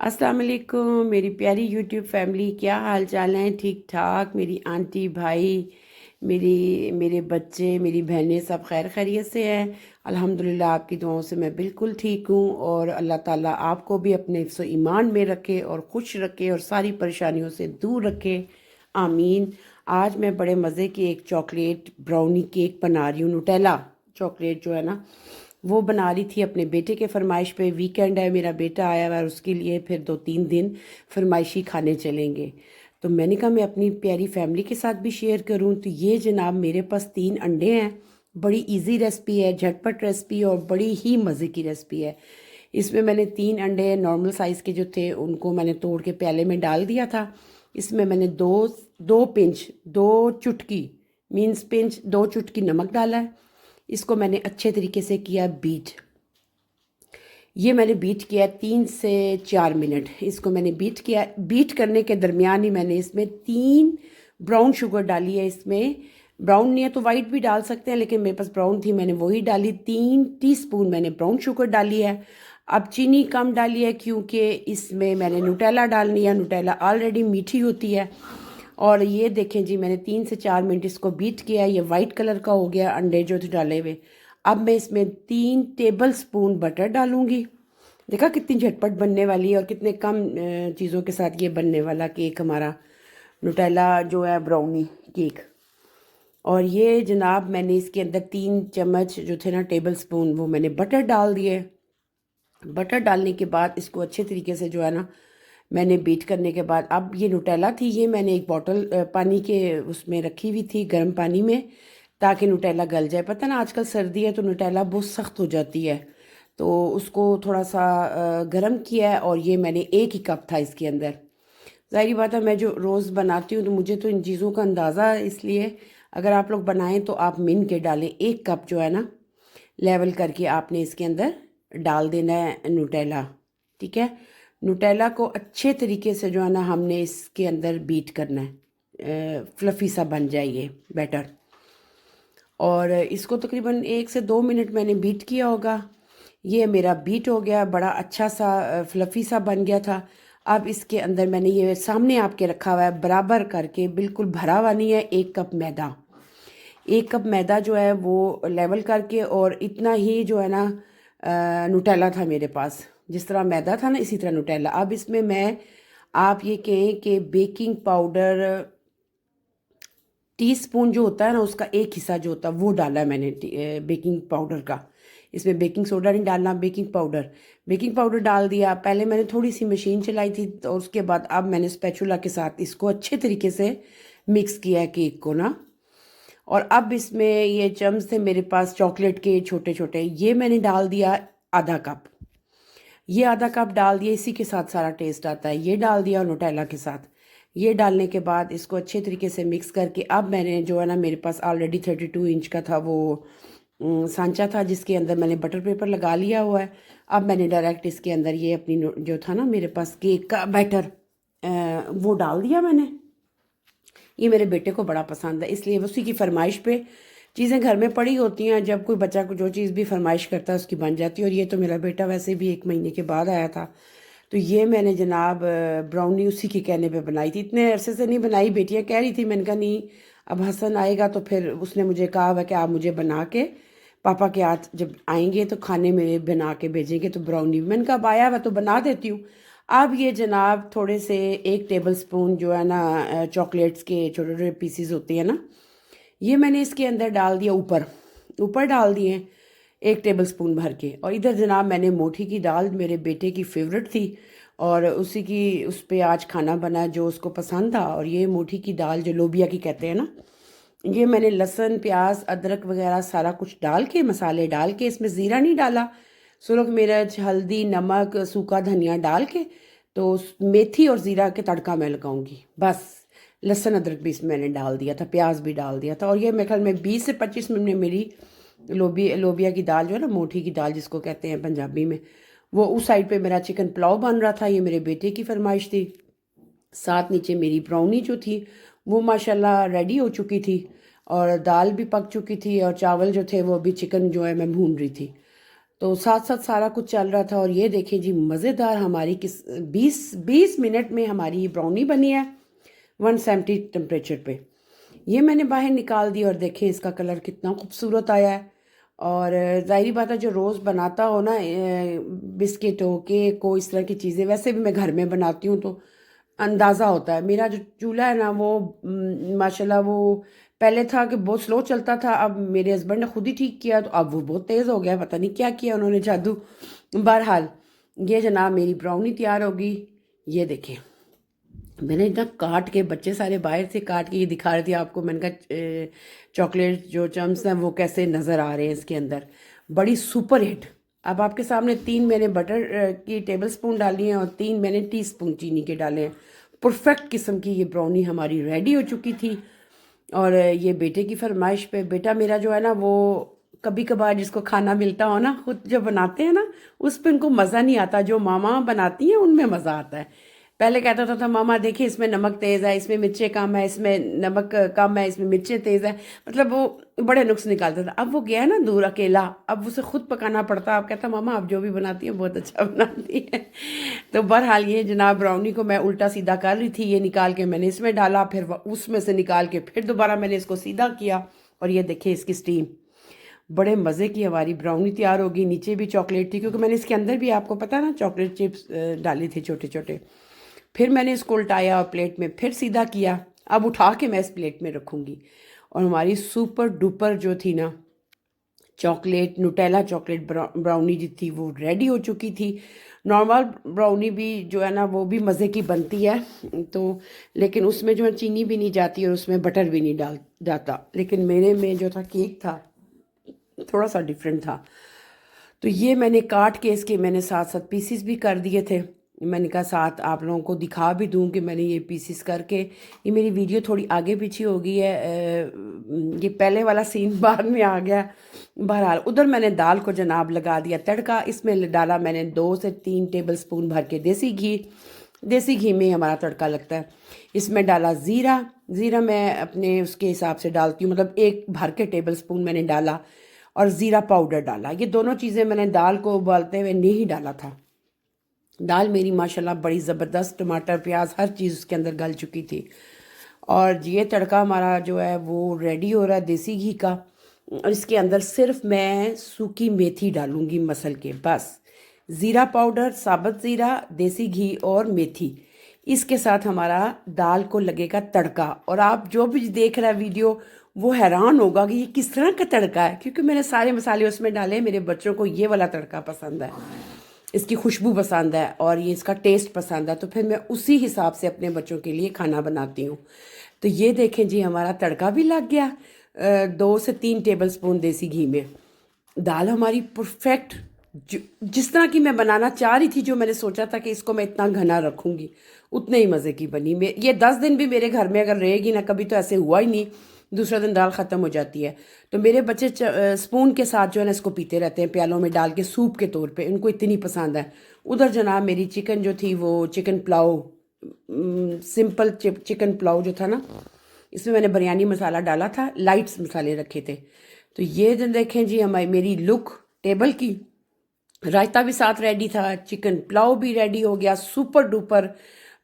अस्सलाम वालेकुम मेरी प्यारी यूट्यूब फैमिली, क्या हाल चाल हैं? ठीक ठाक। मेरी आंटी, भाई, मेरे बच्चे, मेरी बहनें सब खैर खैरियत से हैं। अल्हम्दुलिल्लाह आपकी दुआओं से मैं बिल्कुल ठीक हूँ और अल्लाह ताला आपको भी अपने हिफ्ज़ व ईमान में रखे और खुश रखे और सारी परेशानियों से दूर रखे। आमीन। आज मैं बड़े मज़े की एक चॉकलेट ब्राउनी केक बना रही हूँ। नुटेला चॉकलेट जो है ना, वो बना रही थी अपने बेटे के फरमाइश पे। वीकेंड है, मेरा बेटा आया हुआ है और उसके लिए फिर 2-3 दिन फरमाइशी खाने चलेंगे। तो मैंने कहा मैं अपनी प्यारी फैमिली के साथ भी शेयर करूं। तो ये जनाब मेरे पास 3 अंडे हैं। बड़ी इजी रेसिपी है, झटपट रेसिपी और बड़ी ही मज़े की रेसिपी है। इसमें मैंने 3 अंडे नॉर्मल साइज़ के जो थे उनको मैंने तोड़ के प्याले में डाल दिया था। इसमें मैंने दो दो पिंच, 2 चुटकी, मीन्स पिंच 2 चुटकी नमक डाला है। इसको मैंने अच्छे तरीके से किया बीट। ये मैंने बीट किया 3 से 4 मिनट। इसको मैंने बीट किया। बीट करने के दरमियान ही मैंने इसमें 3 ब्राउन शुगर डाली है। इसमें ब्राउन नहीं है तो वाइट भी डाल सकते हैं, लेकिन मेरे पास ब्राउन थी, मैंने वही डाली। 3 टीस्पून मैंने ब्राउन शुगर डाली है। अब चीनी कम डाली है क्योंकि इसमें मैंने नुटेला डालनी है। नुटेला ऑलरेडी मीठी होती है। और ये देखें जी, मैंने 3 से 4 मिनट इसको बीट किया। ये वाइट कलर का हो गया अंडे जो थे डाले हुए। अब मैं इसमें 3 टेबल स्पून बटर डालूंगी। देखा कितनी झटपट बनने वाली है और कितने कम चीज़ों के साथ ये बनने वाला केक हमारा नुटेला जो है ब्राउनी केक। और ये जनाब मैंने इसके अंदर 3 चम्मच जो थे ना टेबल स्पून, वो मैंने बटर डाल दिए। बटर डालने के बाद इसको अच्छे तरीके से जो है ना मैंने बीट करने के बाद, अब ये नुटेला थी, ये मैंने एक बॉटल पानी के उसमें रखी हुई थी, गर्म पानी में, ताकि नुटेला गल जाए। पता ना आजकल सर्दी है तो नुटेला बहुत सख्त हो जाती है, तो उसको थोड़ा सा गर्म किया है। और ये मैंने 1 ही कप था इसके अंदर। ज़ाहिर बात है मैं जो रोज़ बनाती हूँ तो मुझे तो इन चीज़ों का अंदाज़ा है, इसलिए अगर आप लोग बनाएं तो आप मिन के डालें। 1 कप जो है ना लेवल करके आपने इसके अंदर डाल देना है नुटेला। ठीक है। नुटेला को अच्छे तरीके से जो है ना हमने इसके अंदर बीट करना है, फ्लफ़ी सा बन जाए ये बैटर। और इसको तकरीबन 1 से 2 मिनट मैंने बीट किया होगा। ये मेरा बीट हो गया, बड़ा अच्छा सा फ्लफ़ी सा बन गया था। अब इसके अंदर मैंने ये सामने आपके रखा हुआ है, बराबर करके, बिल्कुल भरा हुआ नहीं है, 1 कप मैदा। 1 कप मैदा जो है वो लेवल करके, और इतना ही जो है ना नुटेला था मेरे पास। जिस तरह मैदा था ना इसी तरह नुटेला। अब इसमें मैं, आप ये कहें कि बेकिंग पाउडर टीस्पून जो होता है ना उसका 1 हिस्सा जो होता है वो डाला है मैंने, बेकिंग पाउडर का। इसमें बेकिंग सोडा नहीं डालना, बेकिंग पाउडर डाल दिया। पहले मैंने थोड़ी सी मशीन चलाई थी तो उसके बाद अब मैंने स्पैचुला के साथ इसको अच्छे तरीके से मिक्स किया है केक को ना। और अब इसमें ये चम्स थे मेरे पास चॉकलेट के छोटे छोटे, ये मैंने डाल दिया आधा कप। ये आधा कप डाल दिया, इसी के साथ सारा टेस्ट आता है। ये डाल दिया नुटेला के साथ। ये डालने के बाद इसको अच्छे तरीके से मिक्स करके, अब मैंने जो है ना, मेरे पास ऑलरेडी 32 इंच का था वो सांचा था, जिसके अंदर मैंने बटर पेपर लगा लिया हुआ है। अब मैंने डायरेक्ट इसके अंदर ये अपनी जो था ना मेरे पास केक का बैटर, वो डाल दिया मैंने। ये मेरे बेटे को बड़ा पसंद है, इसलिए उसी की फरमाइश पे चीज़ें घर में पड़ी होती हैं। जब कोई बच्चा को जो चीज़ भी फरमाइश करता है उसकी बन जाती है। और ये तो मेरा बेटा वैसे भी 1 महीने के बाद आया था, तो ये मैंने जनाब ब्राउनी उसी के कहने पे बनाई थी। इतने अरसे से नहीं बनाई, बेटियां कह रही थी, मैंने कहा नहीं, अब हसन आएगा तो फिर उसने मुझे कहा हुआ कि आप मुझे बना के, पापा के हाथ जब आएंगे तो खाने में बना के भेजेंगे तो ब्राउनी। मैंने कहा अब आया हुआ तो बना देती हूँ। अब ये जनाब थोड़े से 1 टेबल स्पून जो है ना चॉकलेट्स के छोटे छोटे पीसीज होते हैं ना, ये मैंने इसके अंदर डाल दिया, ऊपर ऊपर डाल दिए 1 टेबल स्पून भर के। और इधर जनाब मैंने मोठी की दाल, मेरे बेटे की फेवरेट थी और उसी की उस पर आज खाना बना जो उसको पसंद था। और ये मोठी की दाल जो लोबिया की कहते हैं ना, ये मैंने लहसुन प्याज अदरक वगैरह सारा कुछ डाल के, मसाले डाल के, इसमें ज़ीरा नहीं डाला, सुरख मिर्च हल्दी नमक सूखा धनिया डाल के, तो मेथी और ज़ीरा के तड़का मैं लगाऊंगी बस। लहसुन अदरक भी इसमें मैंने डाल दिया था, प्याज भी डाल दिया था। और ये मेरे ख्याल में 20 से 25 मिनट में मेरी लोबिया की दाल जो है ना, मोठी की दाल जिसको कहते हैं पंजाबी में, वो उस साइड पे मेरा चिकन पुलाव बन रहा था। ये मेरे बेटे की फरमाइश थी। साथ नीचे मेरी ब्राउनी जो थी वो माशाल्लाह रेडी हो चुकी थी, और दाल भी पक चुकी थी, और चावल जो थे वो अभी चिकन जो है मैं भून रही थी। तो साथ साथ सारा कुछ चल रहा था। और ये देखें जी, मज़ेदार हमारी 20 मिनट में हमारी ये ब्राउनी बनी है 170 टेम्परेचर पे। ये मैंने बाहर निकाल दी और देखें इसका कलर कितना खूबसूरत आया है। और ज़ाहिरी बात है, जो रोज़ बनाता हो ना बिस्किट हो, केक हो, इस तरह की चीज़ें, वैसे भी मैं घर में बनाती हूँ तो अंदाज़ा होता है। मेरा जो चूल्हा है ना वो माशाल्लाह वो पहले था कि बहुत स्लो चलता था, अब मेरे हस्बैंड ने खुद ही ठीक किया तो अब वो बहुत तेज़ हो गया, पता नहीं क्या किया उन्होंने जादू। बहरहाल ये जनाब मेरी ब्राउनी तैयार होगी। ये देखें, मैंने इतना काट के, बच्चे सारे बाहर से काट के ये दिखा रही थी आपको, मैंने कहा चॉकलेट जो चम्स हैं वो कैसे नज़र आ रहे हैं इसके अंदर, बड़ी सुपर हिट। अब आपके सामने 3 मैंने बटर की टेबल स्पून डाली हैं और 3 मैंने टीस्पून चीनी के डाले हैं। परफेक्ट किस्म की ये ब्राउनी हमारी रेडी हो चुकी थी। और ये बेटे की फरमाइश पे, बेटा मेरा जो है ना वो कभी कभार जिसको खाना मिलता हो ना, खुद जो बनाते हैं ना उस पर उनको मज़ा नहीं आता, जो मामा बनाती हैं उनमें मज़ा आता है। पहले कहता था मामा देखिए इसमें नमक तेज़ है, इसमें मिर्चें कम है, इसमें नमक कम है, इसमें मिर्चें तेज़ है, मतलब वो बड़े नुक्स निकालता था। अब वो गया है ना दूर अकेला, अब उसे खुद पकाना पड़ता। अब कहता मामा आप जो भी बनाती हैं बहुत अच्छा बनाती है। तो बहरहाल ये जनाब ब्राउनी को मैं उल्टा सीधा कर रही थी, ये निकाल के मैंने इसमें डाला, फिर उसमें से निकाल के फिर दोबारा मैंने इसको सीधा किया। और ये देखिए इसकी स्टीम, बड़े मज़े की हमारी ब्राउनी तैयार होगी। नीचे भी चॉकलेट थी क्योंकि मैंने इसके अंदर भी, आपको पता है ना, चॉकलेट चिप्स डाले थे छोटे छोटे। फिर मैंने इसको उल्टाया और प्लेट में फिर सीधा किया। अब उठा के मैं इस प्लेट में रखूँगी। और हमारी सुपर डुपर जो थी ना चॉकलेट, नुटेला चॉकलेट ब्राउनी जो थी वो रेडी हो चुकी थी। नॉर्मल ब्राउनी भी जो है ना वो भी मज़े की बनती है, तो लेकिन उसमें जो है चीनी भी नहीं जाती और उसमें बटर भी नहीं डाल जाता। लेकिन मेरे में जो था केक था थोड़ा सा डिफरेंट था। तो ये मैंने काट के इसके मैंने साथ साथ पीसीस भी कर दिए थे। मैंने कहा साथ आप लोगों को दिखा भी दूं कि मैंने ये पीसीस करके, ये मेरी वीडियो थोड़ी आगे पीछे हो गई है, ये पहले वाला सीन बाद में आ गया। बहरहाल उधर मैंने दाल को जनाब लगा दिया तड़का। इसमें डाला मैंने 2 से 3 टेबल स्पून भर के देसी घी। देसी घी में हमारा तड़का लगता है। इसमें डाला ज़ीरा, ज़ीरा मैं अपने उसके हिसाब से डालती हूँ, मतलब 1 भर के टेबल स्पून मैंने डाला। और ज़ीरा पाउडर डाला। ये दोनों चीज़ें मैंने दाल को उबालते हुए नहीं डाला था। दाल मेरी माशाल्लाह बड़ी ज़बरदस्त, टमाटर प्याज हर चीज़ उसके अंदर गल चुकी थी। और ये तड़का हमारा जो है वो रेडी हो रहा है देसी घी का। और इसके अंदर सिर्फ मैं सूखी मेथी डालूंगी मसल के, बस। ज़ीरा पाउडर, साबुत ज़ीरा, देसी घी और मेथी, इसके साथ हमारा दाल को लगेगा तड़का। और आप जो भी देख रहा है वीडियो वो हैरान होगा कि ये किस तरह का तड़का है, क्योंकि मैंने सारे मसाले उसमें डाले। मेरे बच्चों को ये वाला तड़का पसंद है, इसकी खुशबू पसंद है और ये इसका टेस्ट पसंद है, तो फिर मैं उसी हिसाब से अपने बच्चों के लिए खाना बनाती हूँ। तो ये देखें जी हमारा तड़का भी लग गया 2 से 3 टेबल स्पून देसी घी में। दाल हमारी परफेक्ट जिस तरह की मैं बनाना चाह रही थी, जो मैंने सोचा था कि इसको मैं इतना घना रखूँगी, उतने ही मज़े की बनी। ये 10 दिन भी मेरे घर में अगर रहेगी ना, कभी तो ऐसे हुआ ही नहीं, दूसरा दिन दाल ख़त्म हो जाती है। तो मेरे बच्चे स्पून के साथ जो है ना इसको पीते रहते हैं, प्यालों में डाल के सूप के तौर पे, उनको इतनी पसंद है। उधर जनाब मेरी चिकन जो थी वो chicken pulao, simple chicken pulao जो था ना, इसमें मैंने बिरयानी मसाला डाला था, लाइट्स मसाले रखे थे। तो ये जो देखें जी हमारी मेरी लुक टेबल की, रायता भी साथ रेडी था, चिकन पुलाव भी रेडी हो गया, सुपर डुपर।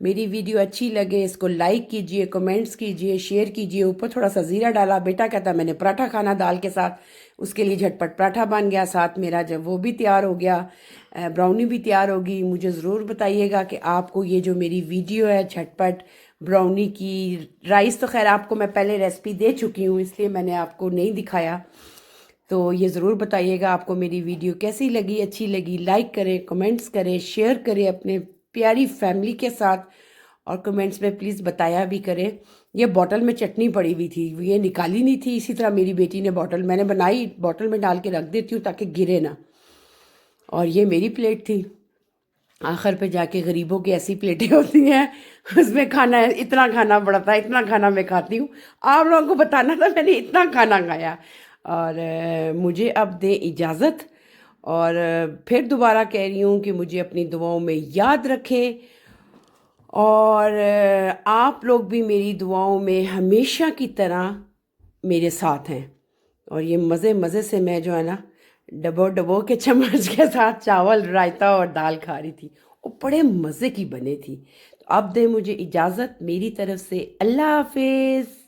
मेरी वीडियो अच्छी लगे इसको लाइक कीजिए, कमेंट्स कीजिए, शेयर कीजिए। ऊपर थोड़ा सा ज़ीरा डाला, बेटा कहता मैंने पराठा खाना दाल के साथ, उसके लिए झटपट पराठा बन गया। साथ मेरा जब वो भी तैयार हो गया, ब्राउनी भी तैयार होगी। मुझे ज़रूर बताइएगा कि आपको ये जो मेरी वीडियो है झटपट ब्राउनी की, राइस तो खैर आपको मैं पहले रेसिपी दे चुकी हूँ इसलिए मैंने आपको नहीं दिखाया। तो ये ज़रूर बताइएगा आपको मेरी वीडियो कैसी लगी, अच्छी लगी। लाइक करें, कमेंट्स करें, शेयर करें अपने प्यारी फैमिली के साथ, और कमेंट्स में प्लीज़ बताया भी करें। ये बॉटल में चटनी पड़ी हुई थी, ये निकाली नहीं थी, इसी तरह मेरी बेटी ने बॉटल, मैंने बनाई बॉटल में डाल के रख देती हूँ ताकि गिरे ना। और ये मेरी प्लेट थी। आखिर पे जाके गरीबों की ऐसी प्लेटें होती हैं, उसमें खाना है, इतना खाना पड़ता है, इतना खाना मैं खाती हूँ। आप लोगों को बताना था मैंने इतना खाना खाया। और मुझे अब दे इजाज़त। और फिर दोबारा कह रही हूँ कि मुझे अपनी दुआओं में याद रखें। और आप लोग भी मेरी दुआओं में हमेशा की तरह मेरे साथ हैं। और ये मज़े मज़े से मैं जो है ना डबो डबो के चम्मच के साथ चावल रायता और दाल खा रही थी। वो बड़े मज़े की बनी थी। तो अब दे मुझे इजाज़त, मेरी तरफ से अल्लाह हाफिज़।